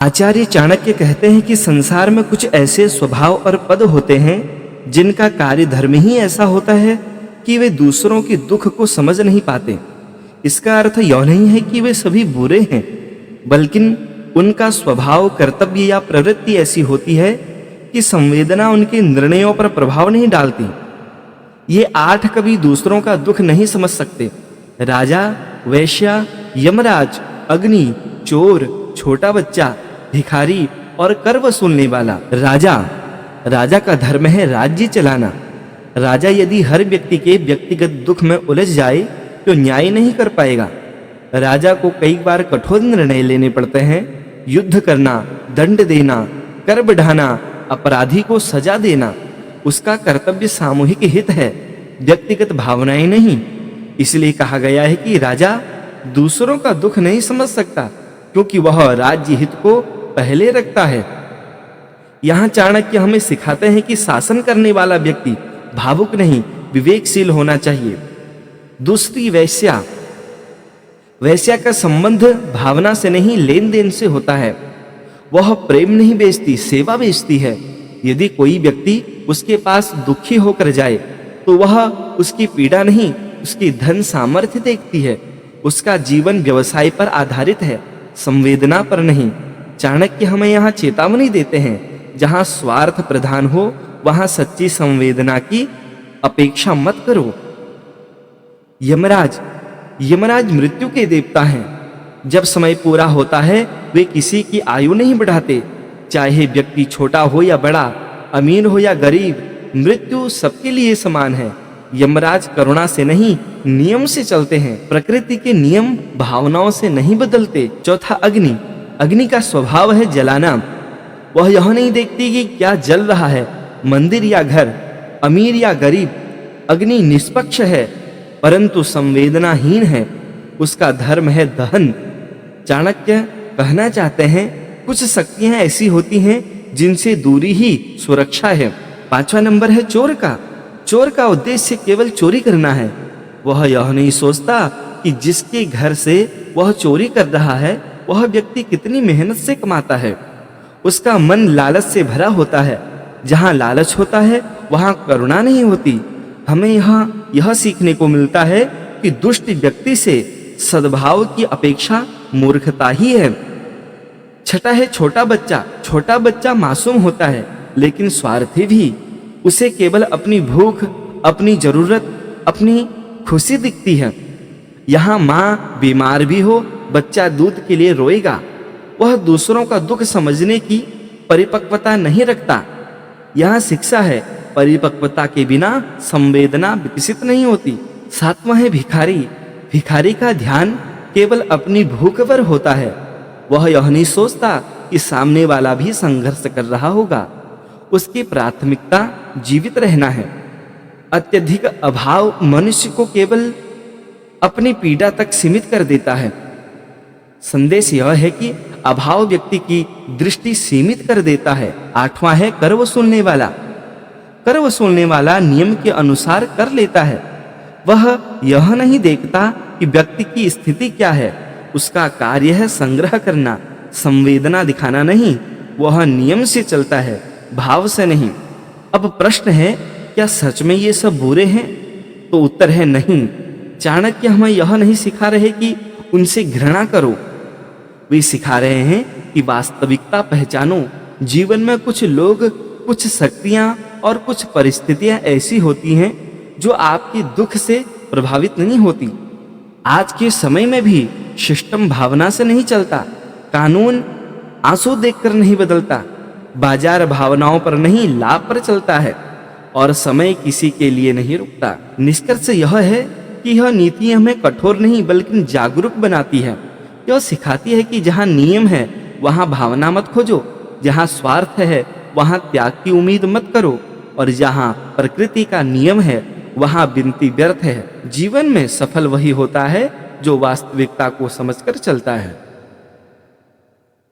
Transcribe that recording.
आचार्य चाणक्य कहते हैं कि संसार में कुछ ऐसे स्वभाव और पद होते हैं जिनका कार्य धर्म ही ऐसा होता है कि वे दूसरों के दुख को समझ नहीं पाते। इसका अर्थ यह नहीं है कि वे सभी बुरे हैं, बल्कि उनका स्वभाव, कर्तव्य या प्रवृत्ति ऐसी होती है कि संवेदना उनके निर्णयों पर प्रभाव नहीं डालती। ये 8 कभी दूसरों का दुख नहीं समझ सकते। राजा, वैश्या, यमराज, अग्नि, चोर, छोटा बच्चा, भिखारी और कर वसूलने वाला। राजा का धर्म है राज्य चलाना। राजा यदि हर व्यक्ति के व्यक्तिगत दुख में उलझ जाए तो न्याय नहीं कर पाएगा। राजा को कई बार कठोर निर्णय लेने पड़ते हैं। युद्ध करना, दंड देना, कर बढ़ाना, अपराधी को सजा देना। उसका कर्तव्य सामूहिक हित है, व्यक्तिगत भावनाएं नहीं। इसलिए कहा गया है कि राजा दूसरों का दुख नहीं समझ सकता, क्योंकि वह राज्य हित को पहले रखता है। यहाँ चाणक्य हमें सिखाते हैं कि शासन करने वाला व्यक्ति भावुक नहीं, विवेकशील होना चाहिए। दूसरी, वैश्या का संबंध भावना से नहीं, लेन देन से होता है। वह प्रेम नहीं बेचती, सेवा बेचती है। यदि कोई व्यक्ति उसके पास दुखी होकर जाए तो वह उसकी पीड़ा नहीं, उसकी धन सामर्थ्य देखती है। उसका जीवन व्यवसाय पर आधारित है, संवेदना पर नहीं। चाणक्य हमें यहाँ चेतावनी देते हैं, जहाँ स्वार्थ प्रधान हो वहाँ सच्ची संवेदना की अपेक्षा मत करो। यमराज मृत्यु के देवता हैं। जब समय पूरा होता है वे किसी की आयु नहीं बढ़ाते, चाहे व्यक्ति छोटा हो या बड़ा, अमीर हो या गरीब, मृत्यु सबके लिए समान है। यमराज करुणा से नहीं, नियम से चलते हैं। प्रकृति के नियम भावनाओं से नहीं बदलते। चौथा, अग्नि का स्वभाव है जलाना। वह यह नहीं देखती कि क्या जल रहा है, मंदिर या घर, अमीर या गरीब। अग्नि निष्पक्ष है परंतु संवेदनाहीन है। उसका धर्म है दहन। चाणक्य कहना चाहते हैं, कुछ शक्तियां ऐसी होती हैं जिनसे दूरी ही सुरक्षा है। 5वां नंबर है चोर का उद्देश्य केवल चोरी करना है। वह यह नहीं सोचता कि जिसके घर से वह चोरी कर रहा है वह व्यक्ति कितनी मेहनत से कमाता है। उसका मन लालच से भरा होता है। जहाँ लालच होता है वहाँ करुणा नहीं होती। हमें यहाँ यह सीखने को मिलता है कि दुष्ट व्यक्ति से सद्भाव की अपेक्षा मूर्खता ही है। छठा है छोटा बच्चा मासूम होता है लेकिन स्वार्थी भी। उसे केवल अपनी भूख, अपनी जरूरत, अपनी खुशी दिखती है। यहाँ माँ बीमार भी हो, बच्चा दूध के लिए रोएगा। वह दूसरों का दुख समझने की परिपक्वता नहीं रखता। यहाँ शिक्षा है, परिपक्वता के बिना संवेदना विकसित नहीं होती। 7वां है भिखारी का ध्यान केवल अपनी भूख पर होता है। वह यह नहीं सोचता कि सामने वाला भी संघर्ष कर रहा होगा। उसकी प्राथमिकता जीवित रहना है। अत्यधिक अभाव मनुष्य को केवल अपनी पीड़ा तक सीमित कर देता है। संदेश यह है कि अभाव व्यक्ति की दृष्टि सीमित कर देता है। 8वां है कर वसूलने वाला नियम के अनुसार कर लेता है। वह यह नहीं देखता कि व्यक्ति की स्थिति क्या है। उसका कार्य है संग्रह करना, संवेदना दिखाना नहीं। वह नियम से चलता है, भाव से नहीं। अब प्रश्न है, क्या सच में ये सब बुरे हैं? तो उत्तर है नहीं। चाणक्य हमें यह नहीं सिखा रहे कि उनसे घृणा करो। वे सिखा रहे हैं कि वास्तविकता पहचानो। जीवन में कुछ लोग, कुछ शक्तियां और कुछ परिस्थितियां ऐसी होती हैं जो आपके दुख से प्रभावित नहीं होती। आज के समय में भी सिस्टम भावना से नहीं चलता, कानून आंसू देखकर नहीं बदलता, बाजार भावनाओं पर नहीं लाभ पर चलता है, और समय किसी के लिए नहीं रुकता। निष्कर्ष यह है कि यह नीति हमें कठोर नहीं बल्कि जागरूक बनाती है। यह सिखाती है कि जहाँ नियम है वहाँ भावना मत खोजो, जहाँ स्वार्थ है वहाँ त्याग की उम्मीद मत करो, और जहाँ प्रकृति का नियम है वहाँ विनती व्यर्थ है। जीवन में सफल वही होता है जो वास्तविकता को समझकर चलता है।